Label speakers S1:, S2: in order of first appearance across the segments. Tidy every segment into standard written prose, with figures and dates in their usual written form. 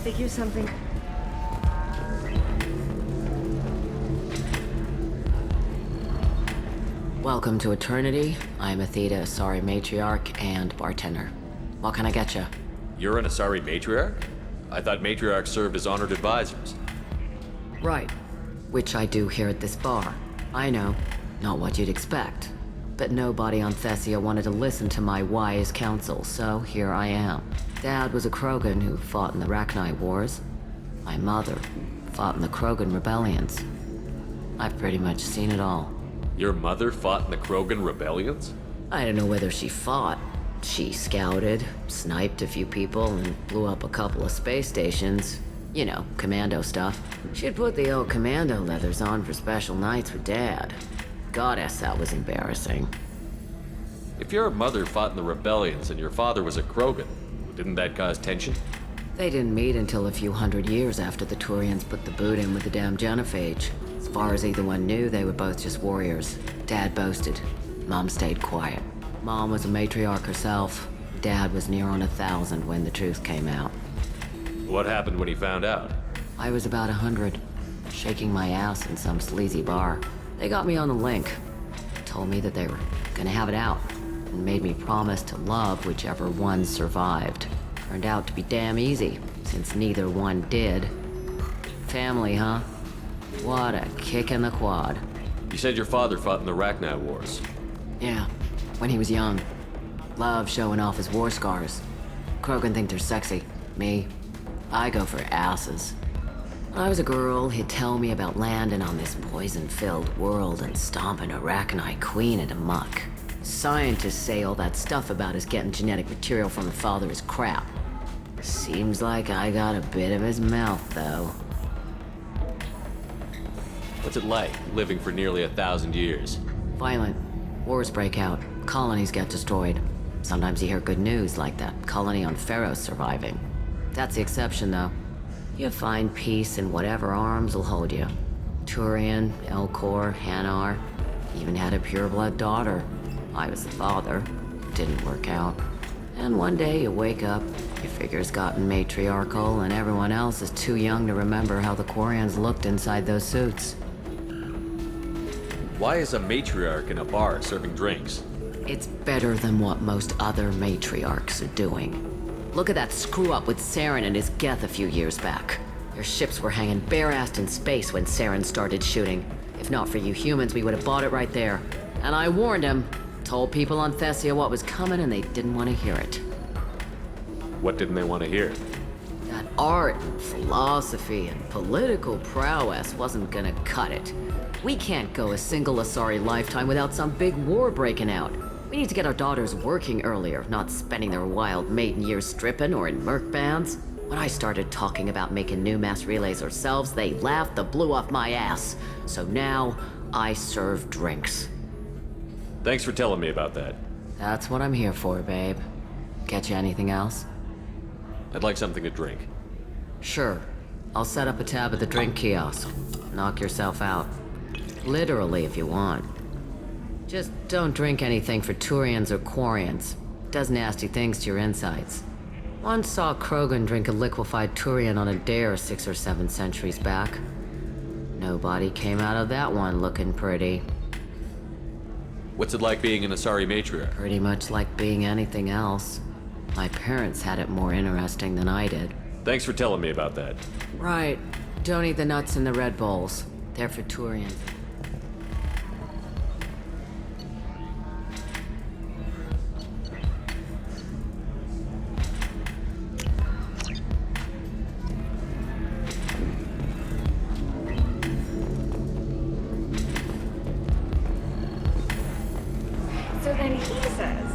S1: figure something.
S2: Welcome to Eternity. I'm Athena, Asari matriarch and bartender. What can I get you?
S3: You're an Asari matriarch? I thought matriarchs served as honored advisors.
S2: Right. Which I do here at this bar. I know. Not what you'd expect. But nobody on Thessia wanted to listen to my wise counsel, so here I am. Dad was a Krogan who fought in the Rachni Wars. My mother fought in the Krogan rebellions. I've pretty much seen it all.
S3: Your mother fought in the Krogan rebellions?
S2: I don't know whether she fought. She scouted, sniped a few people, and blew up a couple of space stations. You know, commando stuff. She'd put the old commando leathers on for special nights with Dad. Goddess, that was embarrassing.
S3: If your mother fought in the rebellions and your father was a Krogan, didn't that cause tension?
S2: They didn't meet until a few hundred years after the Turians put the boot in with the damn genophage. As far as either one knew, they were both just warriors. Dad boasted. Mom stayed quiet. Mom was a matriarch herself. Dad was near on 1,000 when the truth came out.
S3: What happened when he found out?
S2: I was about 100, shaking my ass in some sleazy bar. They got me on the link. Told me that they were gonna have it out, and made me promise to love whichever one survived. Turned out to be damn easy, since neither one did. Family, huh? What a kick in the quad.
S3: You said your father fought in the Rachni Wars.
S2: Yeah, when he was young. Loved showing off his war scars. Krogan think they're sexy. Me, I go for asses. When I was a girl, he'd tell me about landing on this poison-filled world and stomping a Rachni queen into muck. Scientists say all that stuff about us getting genetic material from the father is crap. Seems like I got a bit of his mouth, though.
S3: What's it like, living for nearly 1,000 years?
S2: Violent. Wars break out. Colonies get destroyed. Sometimes you hear good news, like that colony on Pharaoh surviving. That's the exception, though. You find peace in whatever arms will hold you. Turian, Elcor, Hanar. Even had a pureblood daughter. I was the father. Didn't work out. And one day you wake up, your figure's gotten matriarchal, and everyone else is too young to remember how the Quarians looked inside those suits.
S3: Why is a matriarch in a bar serving drinks?
S2: It's better than what most other matriarchs are doing. Look at that screw-up with Saren and his Geth a few years back. Their ships were hanging bare-assed in space when Saren started shooting. If not for you humans, we would have bought it right there. And I warned him. Told people on Thessia what was coming, and they didn't want to hear it.
S3: What didn't they want to hear?
S2: That art and philosophy and political prowess wasn't gonna cut it. We can't go a single Asari lifetime without some big war breaking out. We need to get our daughters working earlier, not spending their wild maiden years stripping or in merc bands. When I started talking about making new mass relays ourselves, they laughed the blue off my ass. So now, I serve drinks.
S3: Thanks for telling me about that.
S2: That's what I'm here for, babe. Get you anything else?
S3: I'd like something to drink.
S2: Sure. I'll set up a tab at the drink kiosk. Knock yourself out. Literally, if you want. Just don't drink anything for Turians or Quarians. Does nasty things to your insides. Once saw Krogan drink a liquefied Turian on a dare 6 or 7 centuries back. Nobody came out of that one looking pretty.
S3: What's it like being an Asari matriarch?
S2: Pretty much like being anything else. My parents had it more interesting than I did.
S3: Thanks for telling me about that.
S2: Right. Don't eat the nuts in the Red Bowls. They're for Turians.
S1: So then he says,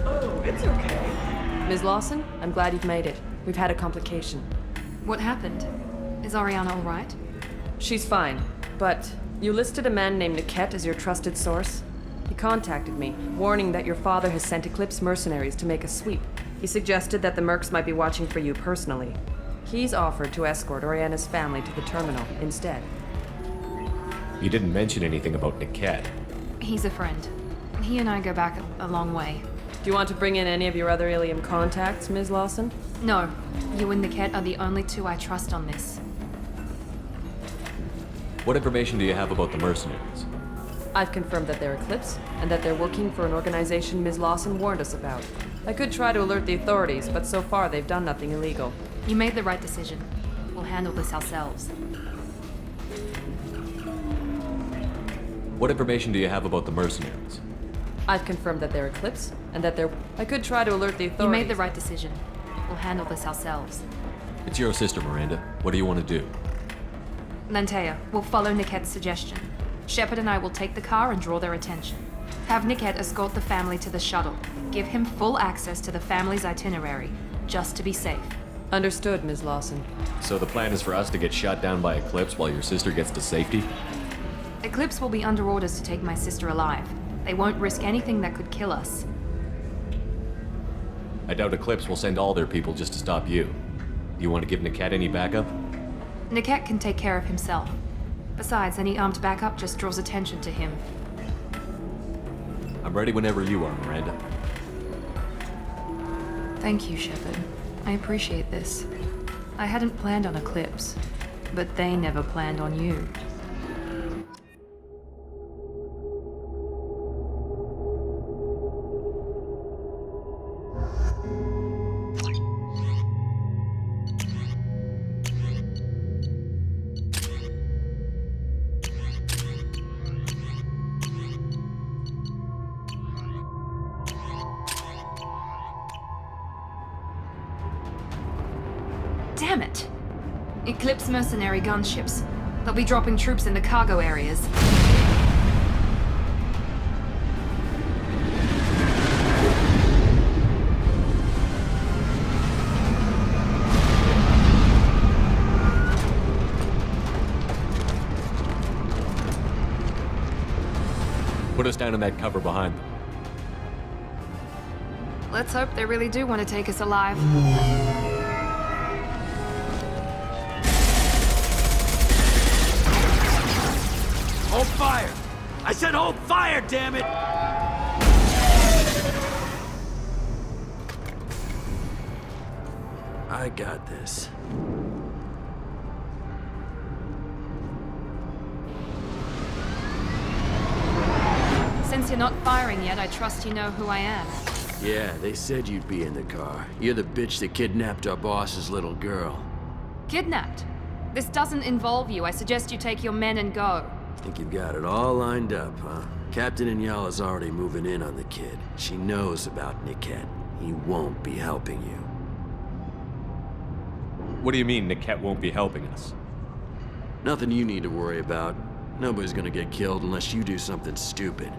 S1: "Oh, it's okay."
S4: Ms. Lawson, I'm glad you've made it. We've had a complication.
S5: What happened? Is Ariana all right?
S4: She's fine, but you listed a man named Niket as your trusted source. He contacted me, warning that your father has sent Eclipse mercenaries to make a sweep. He suggested that the Mercs might be watching for you personally. He's offered to escort Oriana's family to the terminal instead.
S6: You didn't mention anything about Niket.
S5: He's a friend. He and I go back a long way.
S4: Do you want to bring in any of your other Ilium contacts, Ms. Lawson?
S5: No. You and Niket are the only two I trust on this.
S7: What information do you have about the mercenaries?
S4: I've confirmed that they're Eclipse, and that they're working for an organization Ms. Lawson warned us about. I could try to alert the authorities, but so far they've done nothing illegal.
S5: You made the right decision. We'll handle this ourselves.
S7: What information do you have about the mercenaries?
S4: I've confirmed that they're Eclipse, and that they're... I could try to alert the authorities.
S5: You made the right decision. We'll handle this ourselves.
S7: It's your sister, Miranda. What do you want to do?
S5: Lantea, we'll follow Niket's suggestion. Shepard and I will take the car and draw their attention. Have Niket escort the family to the shuttle. Give him full access to the family's itinerary, just to be safe.
S4: Understood, Ms. Lawson.
S7: So the plan is for us to get shot down by Eclipse while your sister gets to safety?
S5: Eclipse will be under orders to take my sister alive. They won't risk anything that could kill us.
S7: I doubt Eclipse will send all their people just to stop you. Do you want to give Niket any backup?
S5: Niket can take care of himself. Besides, any armed backup just draws attention to him.
S7: I'm ready whenever you are, Miranda.
S5: Thank you, Shepard. I appreciate this. I hadn't planned on Eclipse, but they never planned on you. Damn it! Eclipse mercenary gunships. They'll be dropping troops in the cargo areas.
S7: Put us down in that cover behind them.
S5: Let's hope they really do want to take us alive.
S8: Hold fire! I said hold fire, damn it! I got this.
S5: Since you're not firing yet, I trust you know who I am.
S8: Yeah, they said you'd be in the car. You're the bitch that kidnapped our boss's little girl.
S5: Kidnapped? This doesn't involve you. I suggest you take your men and go.
S8: Think you've got it all lined up, huh? Captain Inyala's already moving in on the kid. She knows about Niket. He won't be helping you.
S7: What do you mean Niket won't be helping us?
S8: Nothing you need to worry about. Nobody's gonna get killed unless you do something stupid.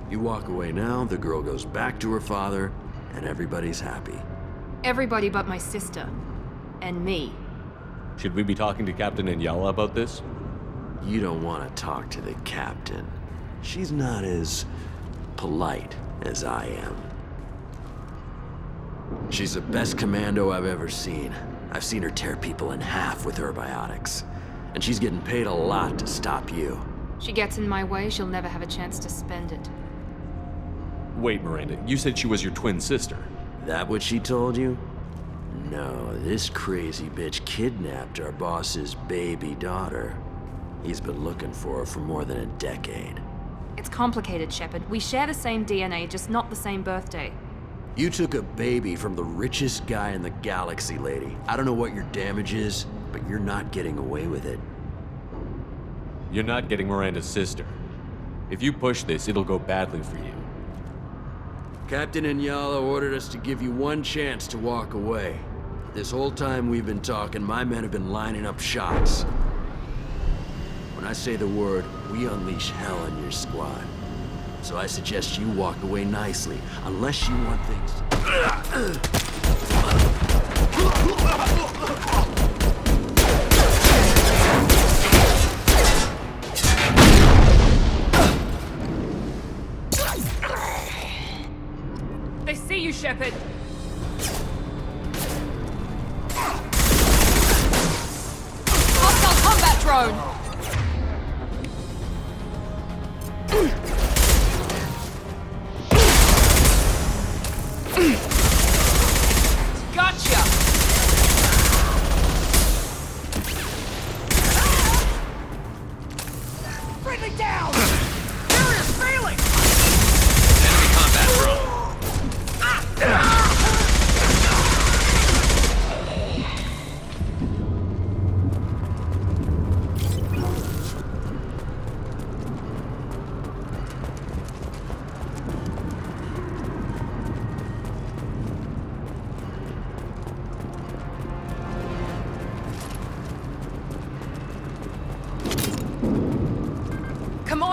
S8: You walk away now, the girl goes back to her father, and everybody's happy.
S5: Everybody but my sister. And me.
S7: Should we be talking to Captain Inyala about this?
S8: You don't want to talk to the captain. She's not as polite as I am. She's the best commando I've ever seen. I've seen her tear people in half with her biotics. And she's getting paid a lot to stop you.
S5: She gets in my way, she'll never have a chance to spend it.
S7: Wait, Miranda, you said she was your twin sister.
S8: That what she told you? No, this crazy bitch kidnapped our boss's baby daughter. He's been looking for her for more than a decade.
S5: It's complicated, Shepard. We share the same DNA, just not the same birthday.
S8: You took a baby from the richest guy in the galaxy, lady. I don't know what your damage is, but you're not getting away with it.
S7: You're not getting Miranda's sister. If you push this, it'll go badly for you.
S8: Captain Inyala ordered us to give you one chance to walk away. This whole time we've been talking, my men have been lining up shots. When I say the word, we unleash hell on your squad. So I suggest you walk away nicely, unless you want things
S5: They see you, Shepard! Hostile combat drone!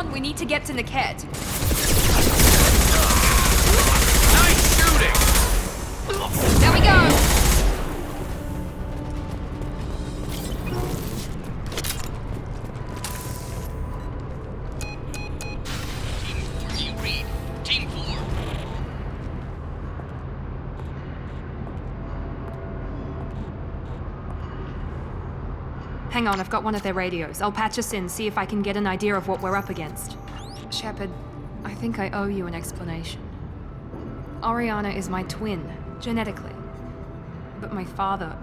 S5: on, we need to get to Niket.
S3: Nice shooting!
S5: There we go!
S9: Team 4, you read. Team 4.
S5: Hang on, I've got one of their radios. I'll patch us in, see if I can get an idea of what we're up against. Shepard, I think I owe you an explanation. Oriana is my twin, genetically. But my father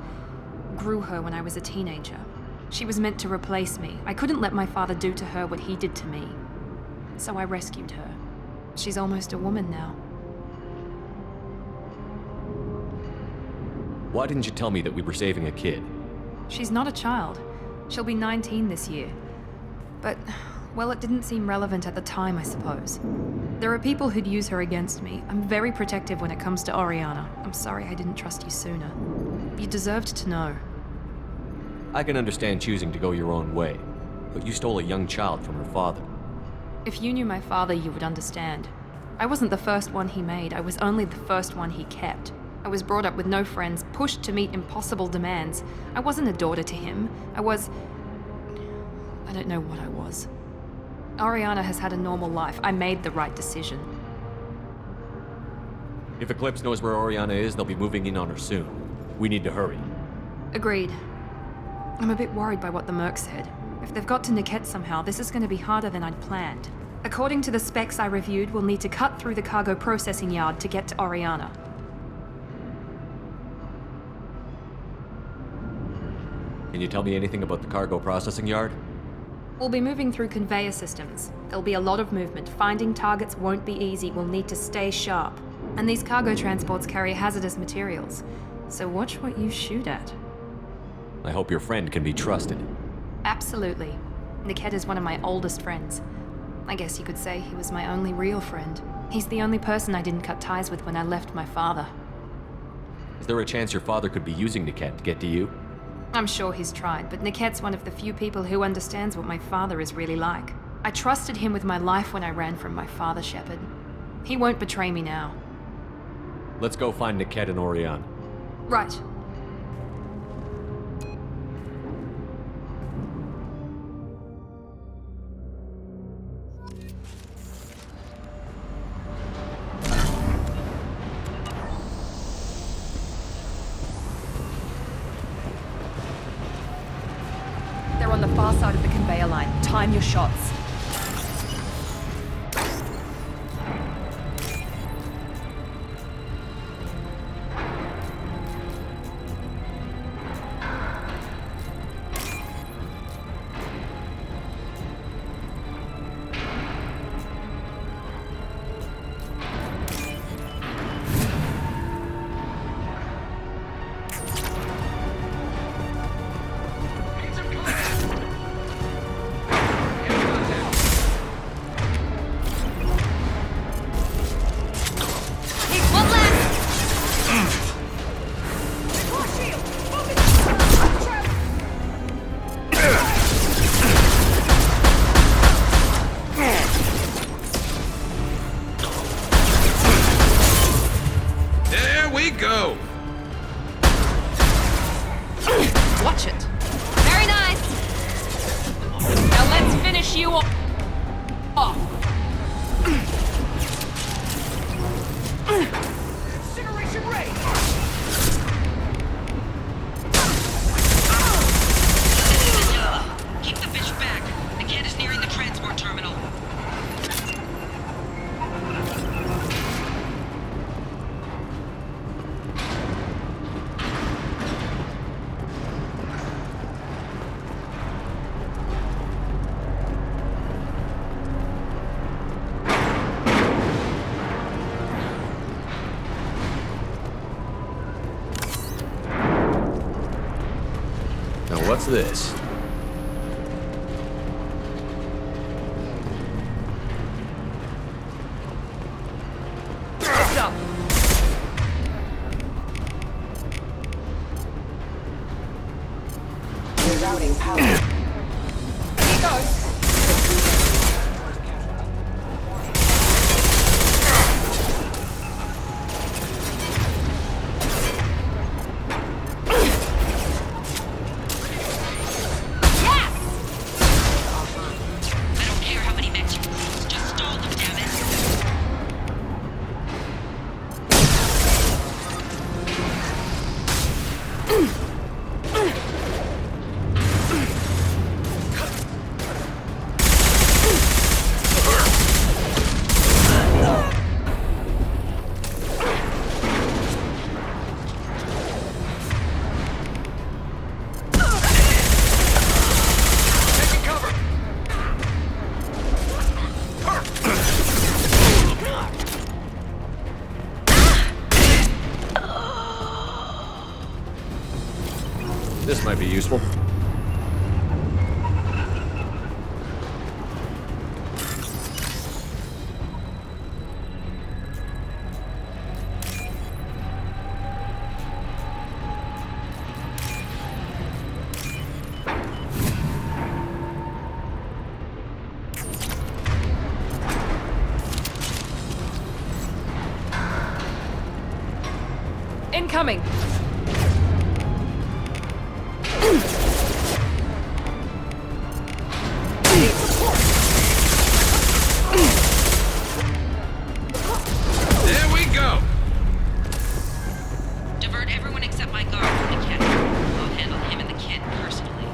S5: grew her when I was a teenager. She was meant to replace me. I couldn't let my father do to her what he did to me. So I rescued her. She's almost a woman now.
S7: Why didn't you tell me that we were saving a kid?
S5: She's not a child. She'll be 19 this year. But, well, it didn't seem relevant at the time, I suppose. There are people who'd use her against me. I'm very protective when it comes to Oriana. I'm sorry I didn't trust you sooner. You deserved to know.
S7: I can understand choosing to go your own way, but you stole a young child from her father.
S5: If you knew my father, you would understand. I wasn't the first one he made. I was only the first one he kept. I was brought up with no friends, pushed to meet impossible demands. I wasn't a daughter to him. I don't know what I was. Oriana has had a normal life. I made the right decision.
S7: If Eclipse knows where Oriana is, they'll be moving in on her soon. We need to hurry.
S5: Agreed. I'm a bit worried by what the Merc said. If they've got to Niket somehow, this is going to be harder than I'd planned. According to the specs I reviewed, we'll need to cut through the cargo processing yard to get to Oriana.
S7: Can you tell me anything about the cargo processing yard?
S5: We'll be moving through conveyor systems. There'll be a lot of movement. Finding targets won't be easy. We'll need to stay sharp. And these cargo transports carry hazardous materials. So watch what you shoot at.
S7: I hope your friend can be trusted.
S5: Absolutely. Niket is one of my oldest friends. I guess you could say he was my only real friend. He's the only person I didn't cut ties with when I left my father.
S7: Is there a chance your father could be using Niket to get to you?
S5: I'm sure he's tried, but Niket's one of the few people who understands what my father is really like. I trusted him with my life when I ran from my father, Shepard. He won't betray me now.
S7: Let's go find Niket and Oriana.
S5: Right.
S4: They're on the far side of the conveyor line. Time your shots.
S3: Go!
S5: Watch it. Very nice. Now let's finish you off.
S1: Incineration ray!
S9: Keep the bitch back. The kid is nearing the transport terminal.
S3: Now what's this?
S4: Stop.
S1: Rerouting power.
S4: Here goes.
S3: This might be useful.
S4: Incoming!
S8: There we go!
S9: Divert everyone except my guard from the kid. I'll handle him and the kid personally.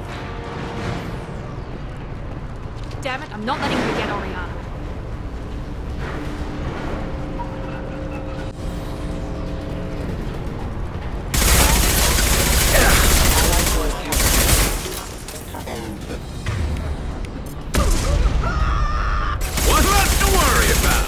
S5: Damn it, I'm not letting you get Oriana.
S8: What's left to worry about?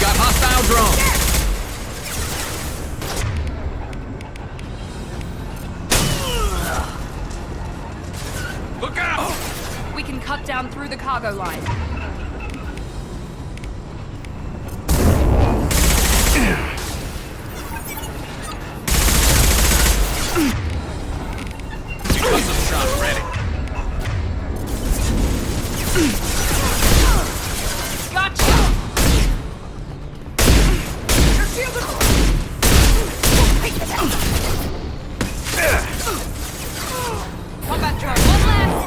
S8: Got hostile drone. Look out!
S5: We can cut down through the cargo line.
S8: Custom shot ready.
S5: Gotcha! Combat drone, one left!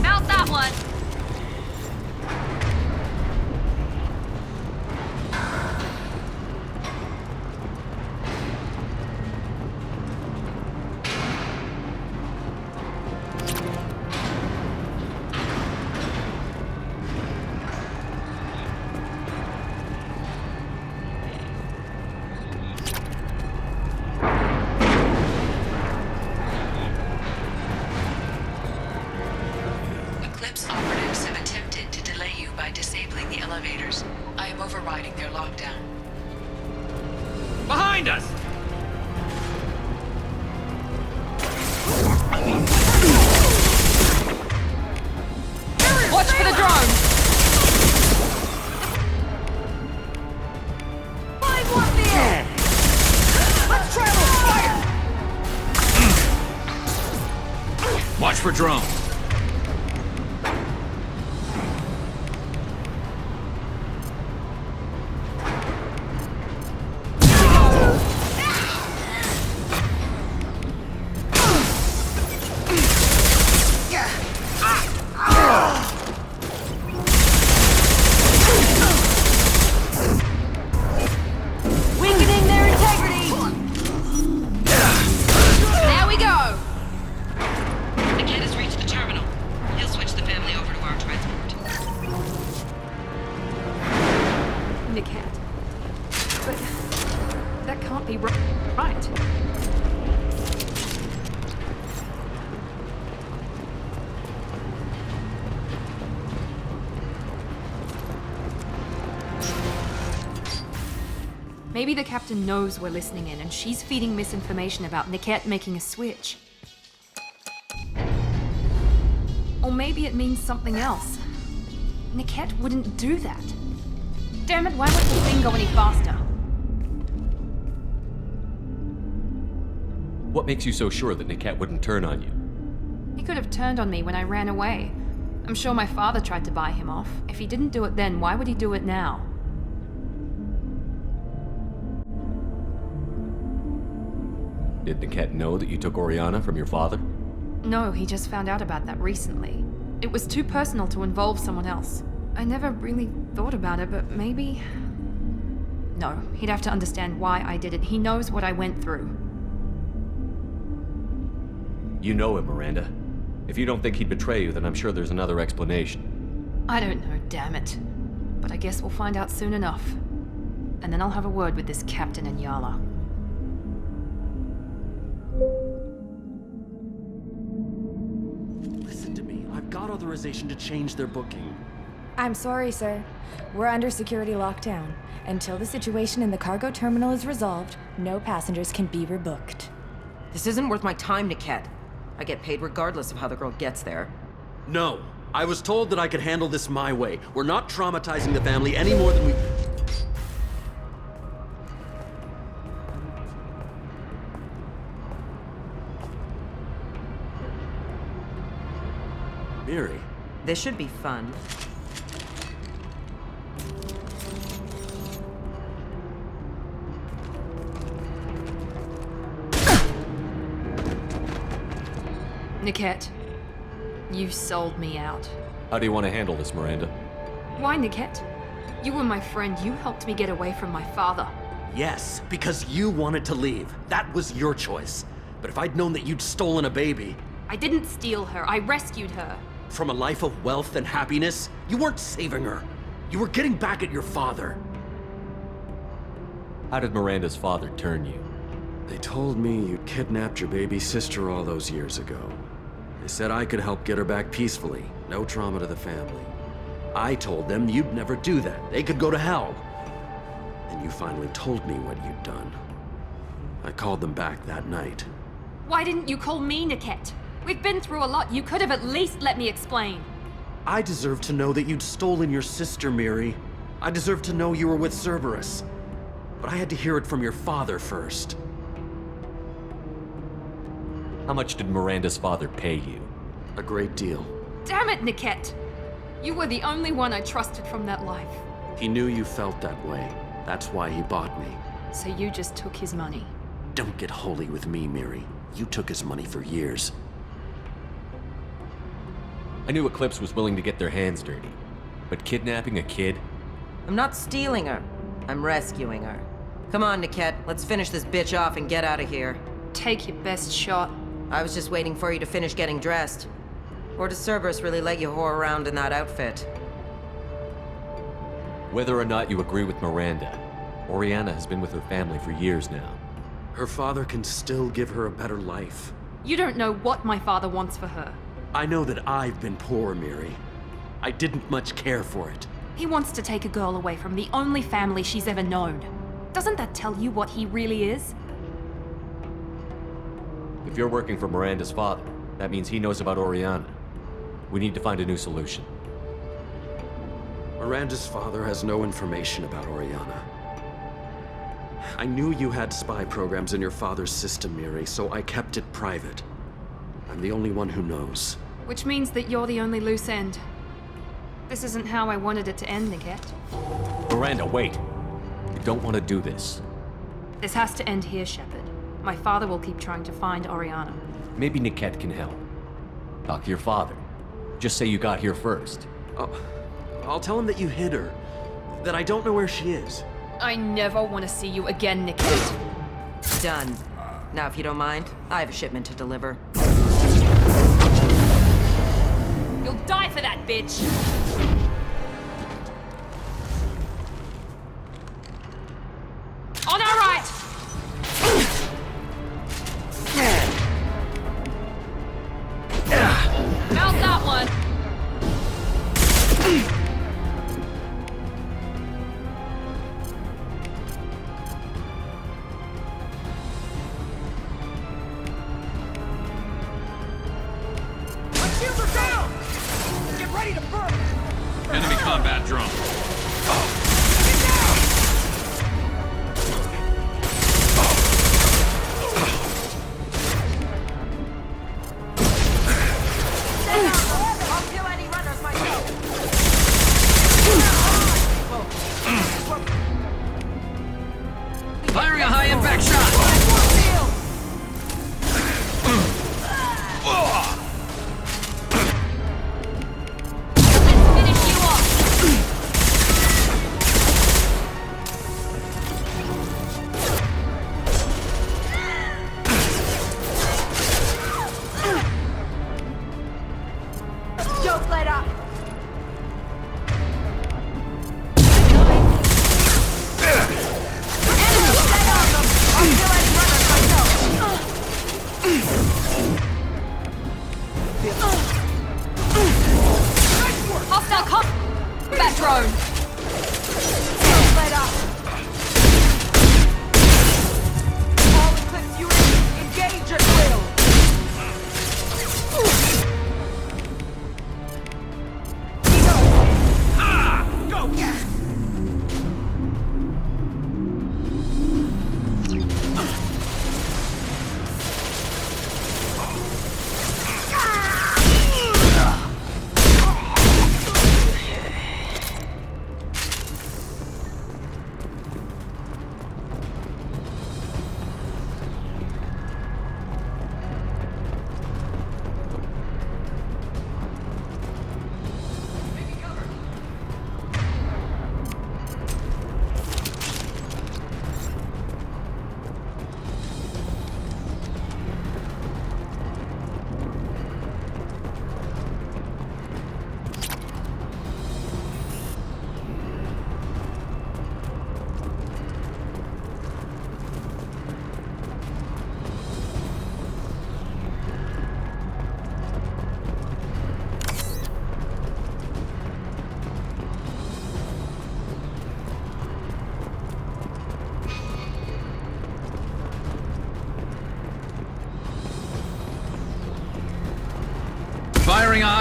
S5: Mount that one!
S9: Eclipse operatives have attempted to delay you by disabling the elevators. I am overriding their lockdown.
S8: Behind us!
S4: Watch for the drone!
S8: Watch for drone.
S4: Weakening their integrity!
S5: There we go!
S9: The kid has reached the terminal. He'll switch the family over to our transport.
S5: Niket. But that can't be right. Maybe the captain knows we're listening in and she's feeding misinformation about Niket making a switch. Or maybe it means something else. Niket wouldn't do that. Damn it, why won't the thing go any faster?
S7: What makes you so sure that Niket wouldn't turn on you?
S5: He could have turned on me when I ran away. I'm sure my father tried to buy him off. If he didn't do it then, why would he do it now?
S7: Did Niket know that you took Oriana from your father?
S5: No, he just found out about that recently. It was too personal to involve someone else. I never really thought about it, but maybe... No, he'd have to understand why I did it. He knows what I went through.
S7: You know him, Miranda. If you don't think he'd betray you, then I'm sure there's another explanation.
S5: I don't know, damn it. But I guess we'll find out soon enough. And then I'll have a word with this Captain Inyala.
S8: Listen to me. I've got authorization to change their booking.
S10: I'm sorry, sir. We're under security lockdown. Until the situation in the cargo terminal is resolved, no passengers can be rebooked.
S11: This isn't worth my time, Niket. I get paid regardless of how the girl gets there.
S8: No. I was told that I could handle this my way. We're not traumatizing the family any more than we... Miri.
S11: This should be fun.
S5: Niket, you sold me out.
S7: How do you want to handle this, Miranda?
S5: Why, Niket? You were my friend. You helped me get away from my father.
S8: Yes, because you wanted to leave. That was your choice. But if I'd known that you'd stolen a baby...
S5: I didn't steal her. I rescued her.
S8: From a life of wealth and happiness, you weren't saving her. You were getting back at your father.
S7: How did Miranda's father turn you?
S8: They told me you kidnapped your baby sister all those years ago. They said I could help get her back peacefully. No trauma to the family. I told them you'd never do that. They could go to hell. And you finally told me what you'd done. I called them back that night.
S5: Why didn't you call me, Niket? We've been through a lot. You could have at least let me explain.
S8: I deserve to know that you'd stolen your sister, Miri. I deserve to know you were with Cerberus. But I had to hear it from your father first.
S7: How much did Miranda's father pay you?
S8: A great deal.
S5: Damn it, Niket! You were the only one I trusted from that life.
S8: He knew you felt that way. That's why he bought me.
S5: So you just took his money.
S8: Don't get holy with me, Miri. You took his money for years.
S7: I knew Eclipse was willing to get their hands dirty. But kidnapping a kid?
S11: I'm not stealing her. I'm rescuing her. Come on, Niket. Let's finish this bitch off and get out of here.
S5: Take your best shot.
S11: I was just waiting for you to finish getting dressed. Or does Cerberus really let you whore around in that outfit?
S7: Whether or not you agree with Miranda, Oriana has been with her family for years now.
S8: Her father can still give her a better life.
S5: You don't know what my father wants for her.
S8: I know that I've been poor, Miri. I didn't much care for it.
S5: He wants to take a girl away from the only family she's ever known. Doesn't that tell you what he really is?
S7: If you're working for Miranda's father, that means he knows about Oriana. We need to find a new solution.
S8: Miranda's father has no information about Oriana. I knew you had spy programs in your father's system, Miri, so I kept it private. I'm the only one who knows.
S5: Which means that you're the only loose end. This isn't how I wanted it to end, Niket.
S7: Miranda, wait! You don't want to do this.
S5: This has to end here, Shepard. My father will keep trying to find Oriana.
S7: Maybe Niket can help. Talk to your father. Just say you got here first.
S8: I'll tell him that you hid her. That I don't know where she is.
S5: I never want to see you again, Niket.
S11: Done. Now, if you don't mind, I have a shipment to deliver.
S5: You'll die for that, bitch! On our right! Mount that one!
S1: My shields are down! Get ready to burn!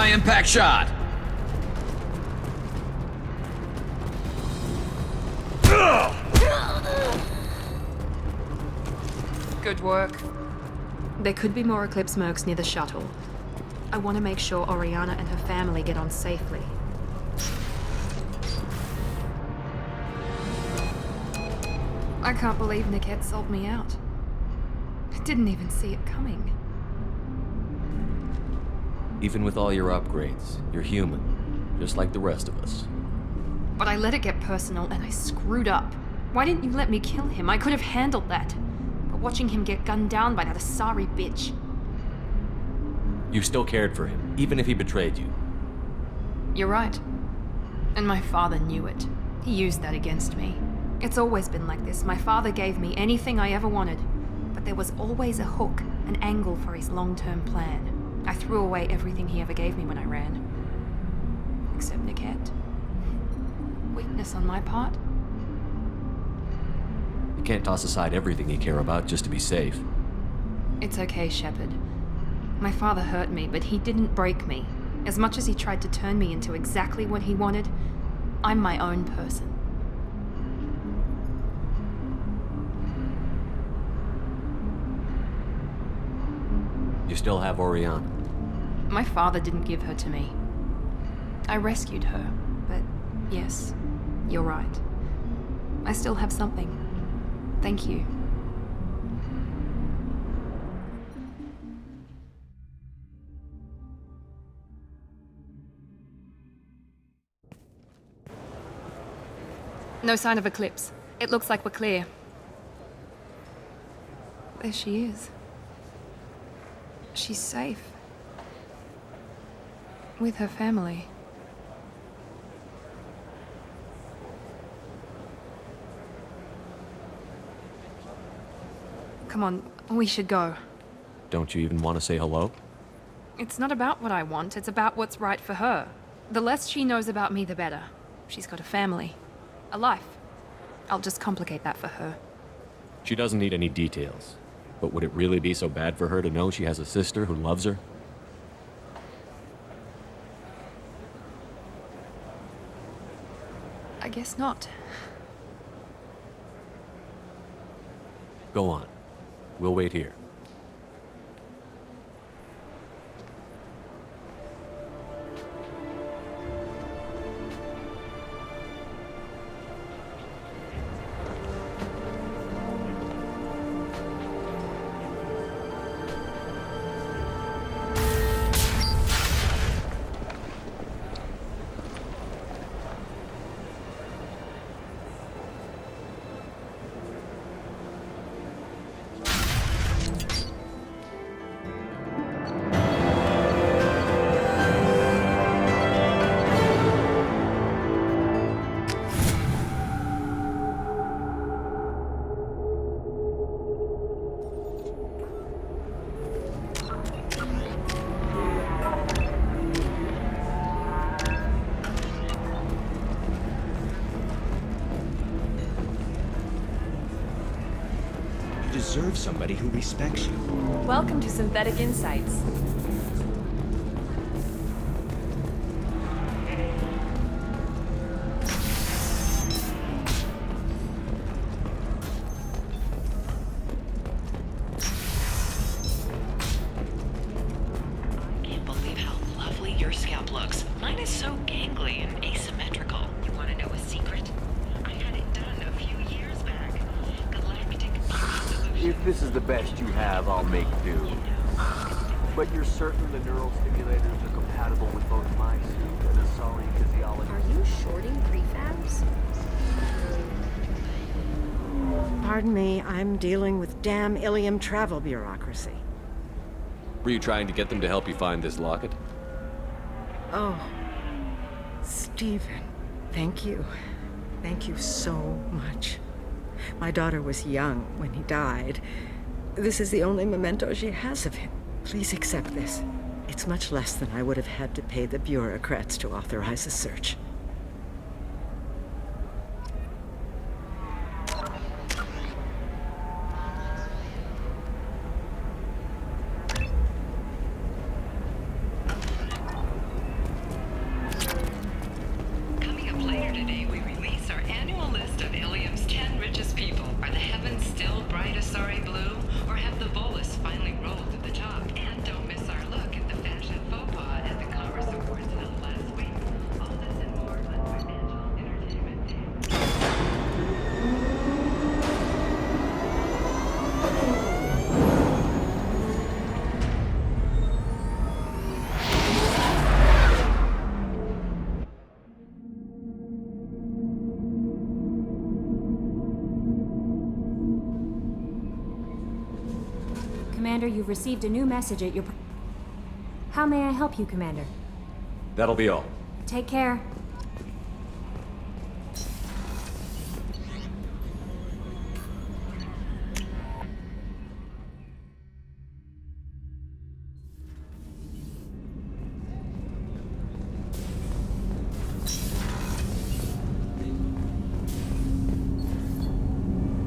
S8: high impact shot!
S5: Good work. There could be more Eclipse mercs near the shuttle. I want to make sure Oriana and her family get on safely. I can't believe Niket sold me out. I didn't even see it coming.
S7: Even with all your upgrades, you're human, just like the rest of us.
S5: But I let it get personal and I screwed up. Why didn't you let me kill him? I could have handled that. But watching him get gunned down by that Asari bitch.
S7: You still cared for him, even if he betrayed you.
S5: You're right. And my father knew it. He used that against me. It's always been like this. My father gave me anything I ever wanted. But there was always a hook, an angle for his long-term plan. I threw away everything he ever gave me when I ran. Except Niket. Weakness on my part.
S7: You can't toss aside everything you care about just to be safe.
S5: It's okay, Shepard. My father hurt me, but he didn't break me. As much as he tried to turn me into exactly what he wanted, I'm my own person.
S7: You still have Oriana.
S5: My father didn't give her to me. I rescued her, but yes, you're right. I still have something. Thank you. No sign of Eclipse. It looks like we're clear. There she is. She's safe. With her family. Come on, we should go.
S7: Don't you even want to say hello?
S5: It's not about what I want, it's about what's right for her. The less she knows about me, the better. She's got a family. A life. I'll just complicate that for her.
S7: She doesn't need any details. But would it really be so bad for her to know she has a sister who loves her?
S5: I guess not.
S7: Go on. We'll wait here.
S6: Deserve somebody who respects you.
S10: Welcome to Synthetic Insights.
S9: I can't believe how lovely your scalp looks. Mine is so gangly and asymmetrical. You want to know a secret? I had it done a few years back. Galactic solution.
S12: If this is the best you have, I'll make do. But you're certain the neural stimulators are compatible with both my suit and Asari physiology?
S1: Are you shorting prefabs?
S13: Pardon me, I'm dealing with damn Ilium travel bureaucracy.
S3: Were you trying to get them to help you find this locket?
S13: Oh, Stephen, thank you. Thank you so much. My daughter was young when he died. This is the only memento she has of him. Please accept this. It's much less than I would have had to pay the bureaucrats to authorize a search.
S9: of Ilium's 10 richest people. Are the heavens still bright Asari blue, or have the Volus finally rolled to the top? And don't miss our look at the fashion faux pas at the Commerce Awards held last week. All this and more on Financial Entertainment Day.
S14: Commander, you've received a new message at your... How may I help you, Commander?
S7: That'll be all.
S14: Take care.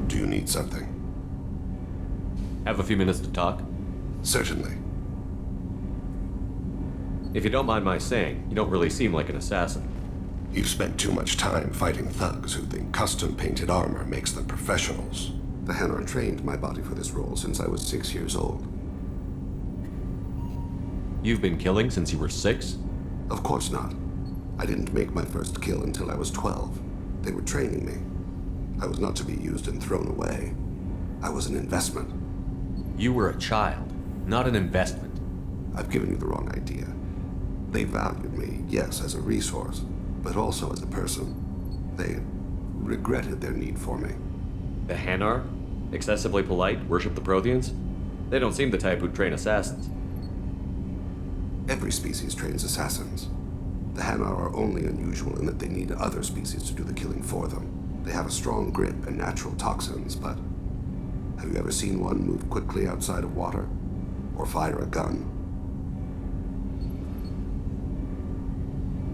S15: Do you need something?
S7: Have a few minutes to talk?
S15: Certainly.
S7: If you don't mind my saying, you don't really seem like an assassin.
S15: You've spent too much time fighting thugs who think custom-painted armor makes them professionals. The Hanar trained my body for this role since I was 6 years old.
S7: You've been killing since you were 6?
S15: Of course not. I didn't make my first kill until I was 12. They were training me. I was not to be used and thrown away. I was an investment.
S7: You were a child, not an investment.
S15: I've given you the wrong idea. They valued me, yes, as a resource, but also as a person. They regretted their need for me.
S7: The Hanar? Excessively polite, worship the Protheans? They don't seem the type who'd train assassins.
S15: Every species trains assassins. The Hanar are only unusual in that they need other species to do the killing for them. They have a strong grip and natural toxins, but have you ever seen one move quickly outside of water? Or fire a gun?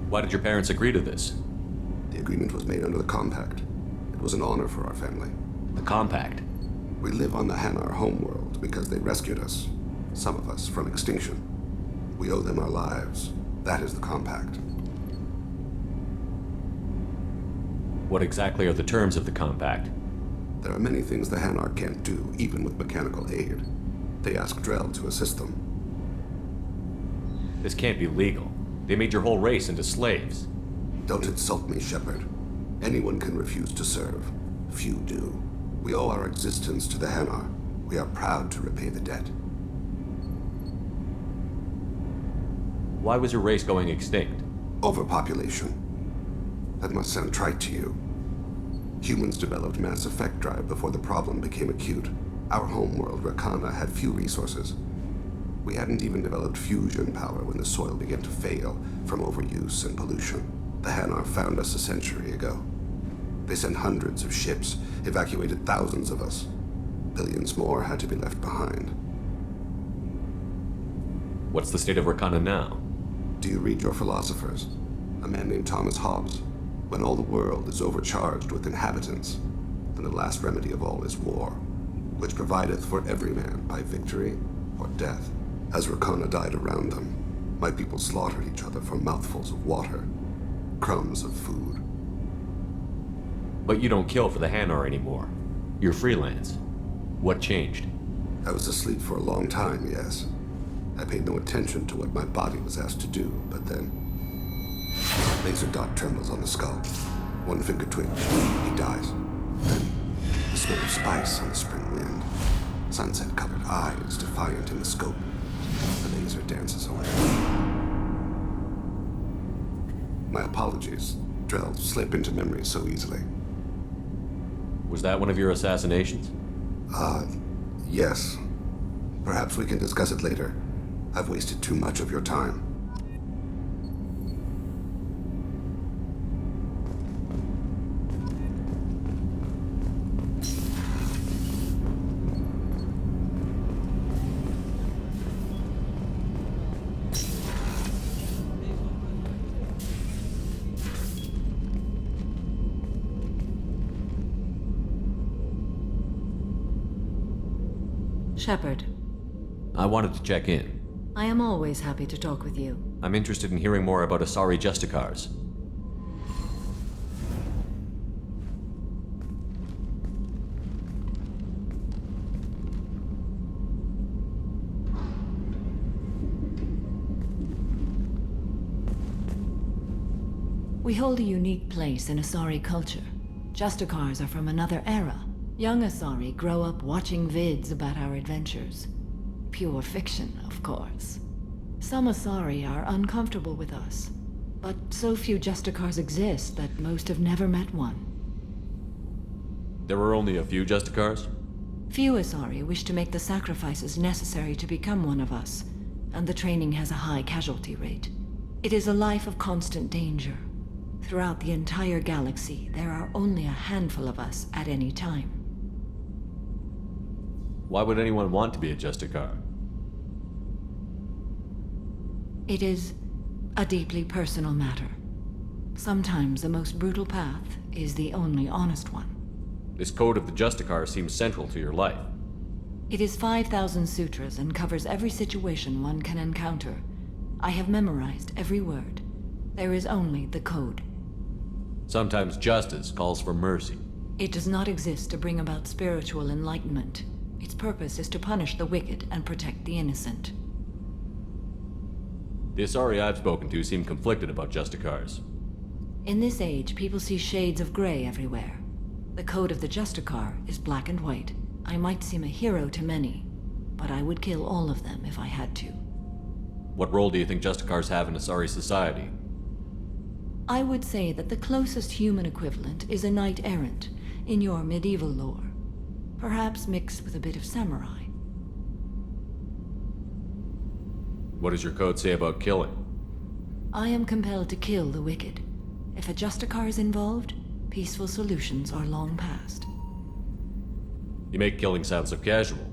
S7: Why did your parents agree to this?
S15: The agreement was made under the Compact. It was an honor for our family.
S7: The Compact?
S15: We live on the Hanar homeworld because they rescued us, some of us, from extinction. We owe them our lives. That is the Compact.
S7: What exactly are the terms of the Compact?
S15: There are many things the Hanar can't do, even with mechanical aid. They ask Drell to assist them.
S7: This can't be legal. They made your whole race into slaves.
S15: Don't insult me, Shepard. Anyone can refuse to serve. Few do. We owe our existence to the Hanar. We are proud to repay the debt.
S7: Why was your race going extinct?
S15: Overpopulation. That must sound trite to you. Humans developed mass effect drive before the problem became acute. Our homeworld, Rakana, had few resources. We hadn't even developed fusion power when the soil began to fail from overuse and pollution. The Hanar found us a century ago. They sent hundreds of ships, evacuated thousands of us. Billions more had to be left behind.
S7: What's the state of Rakana now?
S15: Do you read your philosophers? A man named Thomas Hobbes. When all the world is overcharged with inhabitants, then the last remedy of all is war, which provideth for every man by victory or death. As Rakana died around them, my people slaughtered each other for mouthfuls of water, crumbs of food.
S7: But you don't kill for the Hanar anymore. You're freelance. What changed?
S15: I was asleep for a long time, yes. I paid no attention to what my body was asked to do, but then... Laser dot trembles on the skull. One finger twitch. He dies. Then the smell of spice on the spring wind. Sunset-colored eyes defiant in the scope. The laser dances away. My apologies. Drell slip into memory so easily.
S7: Was that one of your assassinations?
S15: Yes. Perhaps we can discuss it later. I've wasted too much of your time.
S16: Shepard.
S7: I wanted to check in.
S16: I am always happy to talk with you.
S7: I'm interested in hearing more about Asari Justicars.
S16: We hold a unique place in Asari culture. Justicars are from another era. Young Asari grow up watching vids about our adventures. Pure fiction, of course. Some Asari are uncomfortable with us, but so few Justicars exist that most have never met one.
S7: There were only a few Justicars?
S16: Few Asari wish to make the sacrifices necessary to become one of us, and the training has a high casualty rate. It is a life of constant danger. Throughout the entire galaxy, there are only a handful of us at any time.
S7: Why would anyone want to be a Justicar?
S16: It is a deeply personal matter. Sometimes the most brutal path is the only honest one.
S7: This code of the Justicar seems central to your life.
S16: It is 5,000 sutras and covers every situation one can encounter. I have memorized every word. There is only the code.
S7: Sometimes justice calls for mercy.
S16: It does not exist to bring about spiritual enlightenment. Its purpose is to punish the wicked and protect the innocent.
S7: The Asari I've spoken to seem conflicted about Justicars.
S16: In this age, people see shades of gray everywhere. The code of the Justicar is black and white. I might seem a hero to many, but I would kill all of them if I had to.
S7: What role do you think Justicars have in Asari society?
S16: I would say that the closest human equivalent is a knight-errant in your medieval lore. Perhaps mixed with a bit of samurai.
S7: What does your code say about killing?
S16: I am compelled to kill the wicked. If a Justicar is involved, peaceful solutions are long past.
S7: You make killing sound so casual.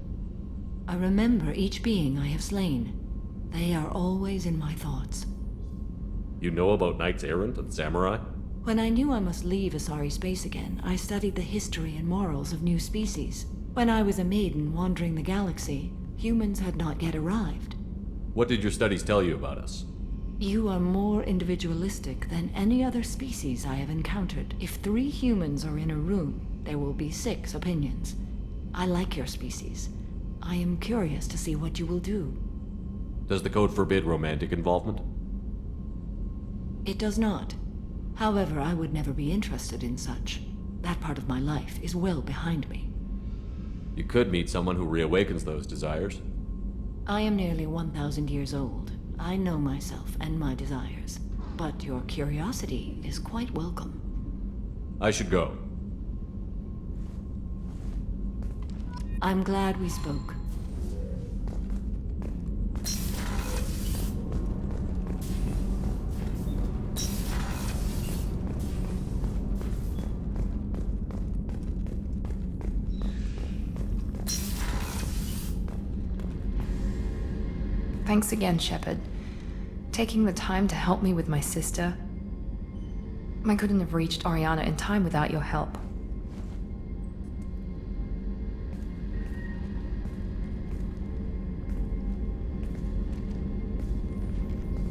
S16: I remember each being I have slain. They are always in my thoughts.
S7: You know about Knights Errant and Samurai?
S16: When I knew I must leave Asari space again, I studied the history and morals of new species. When I was a maiden wandering the galaxy, humans had not yet arrived.
S7: What did your studies tell you about us?
S16: You are more individualistic than any other species I have encountered. If 3 humans are in a room, there will be 6 opinions. I like your species. I am curious to see what you will do.
S7: Does the code forbid romantic involvement?
S16: It does not. However, I would never be interested in such. That part of my life is well behind me.
S7: You could meet someone who reawakens those desires.
S16: I am nearly 1,000 years old. I know myself and my desires. But your curiosity is quite welcome.
S7: I should go.
S16: I'm glad we spoke.
S5: Thanks again, Shepard. Taking the time to help me with my sister. I couldn't have reached Oriana in time without your help.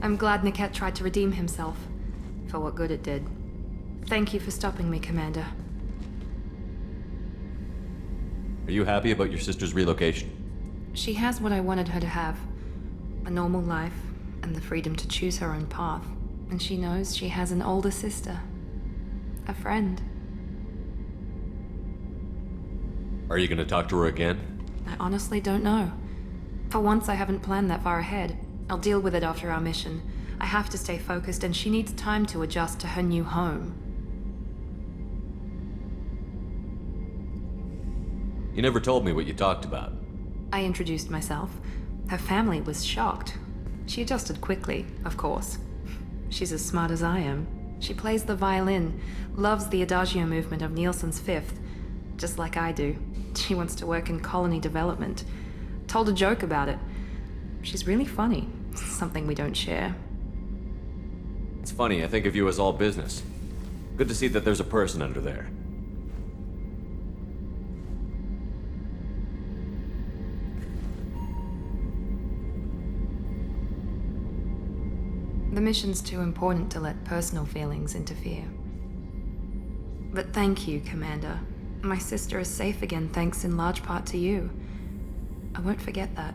S5: I'm glad Niket tried to redeem himself, for what good it did. Thank you for stopping me, Commander.
S7: Are you happy about your sister's relocation?
S5: She has what I wanted her to have. A normal life, and the freedom to choose her own path. And she knows she has an older sister. A friend.
S7: Are you gonna talk to her again?
S5: I honestly don't know. For once, I haven't planned that far ahead. I'll deal with it after our mission. I have to stay focused, and she needs time to adjust to her new home.
S7: You never told me what you talked about.
S5: I introduced myself. Her family was shocked. She adjusted quickly, of course. She's as smart as I am. She plays the violin, loves the Adagio movement of Nielsen's Fifth, just like I do. She wants to work in colony development. Told a joke about it. She's really funny, something we don't share.
S7: It's funny, I think of you as all business. Good to see that there's a person under there.
S5: The mission's too important to let personal feelings interfere. But thank you, Commander. My sister is safe again thanks in large part to you. I won't forget that.